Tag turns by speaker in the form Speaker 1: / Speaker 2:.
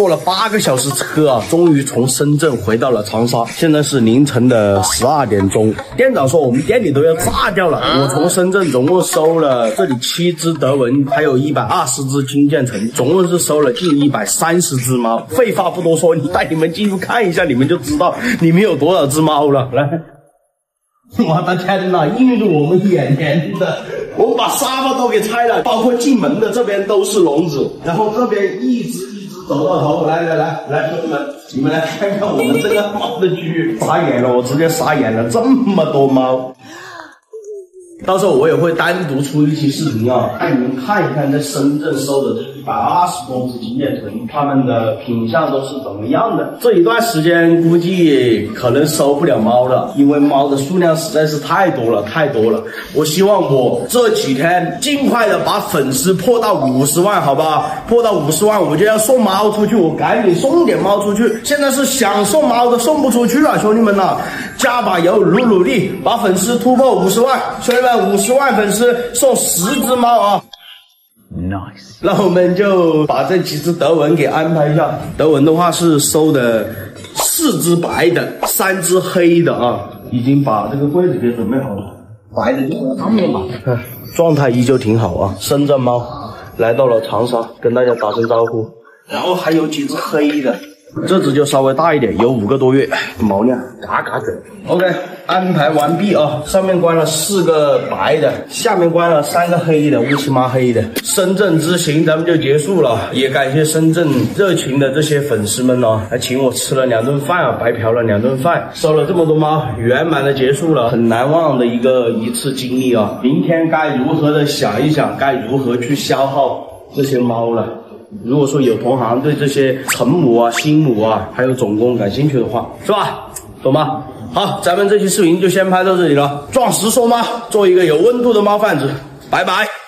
Speaker 1: 坐了8个小时车啊，终于从深圳回到了长沙。现在是凌晨的12点钟，店长说我们店里都要炸掉了。我从深圳总共收了这里7只德文，还有120只金渐层，总共是收了近130只猫。废话不多说，带你们进去看一下，你们就知道里面有多少只猫了。来。我的天哪，映入我们眼帘的，我们把沙发都给拆了，包括进门的这边都是笼子，然后这边一直走到头。来，兄弟们，你们来看看我们这个猫的区，傻眼了，我直接傻眼了，这么多猫。到时候我也会单独出一期视频啊，带你们看一看在深圳收的这120多只金渐层，它们的品相都是怎么样的。这一段时间估计可能收不了猫了，因为猫的数量实在是太多了。我希望我这几天尽快的把粉丝破到50万，好不好？破到50万我就要送猫出去，我赶紧送点猫出去。现在是想送猫的送不出去了，兄弟们呐，加把油，努力把粉丝突破50万，兄弟们，50万粉丝送10只猫啊！
Speaker 2: Nice，
Speaker 1: 那我们就把这几只德文给安排一下。德文的话是收的4只白的，3只黑的啊，已经把这个柜子给准备好了。白的就放上面吧。状态依旧挺好啊。深圳猫来到了长沙，跟大家打声招呼。然后还有几只黑的，这只就稍微大一点，有5个多月，毛量嘎嘎卷。OK， 安排完毕啊，上面关了4个白的，下面关了3个黑的，乌漆嘛黑的。深圳之行咱们就结束了，也感谢深圳热情的这些粉丝们呢，还请我吃了2顿饭啊，白嫖了2顿饭，收了这么多猫，圆满的结束了，很难忘的一次经历啊。明天该如何的想一想，该如何去消耗这些猫了。如果说有同行对这些成母啊、新母啊，还有种公感兴趣的话，是吧？懂吗？好，咱们这期视频就先拍到这里了。壮实说猫，做一个有温度的猫贩子，拜拜。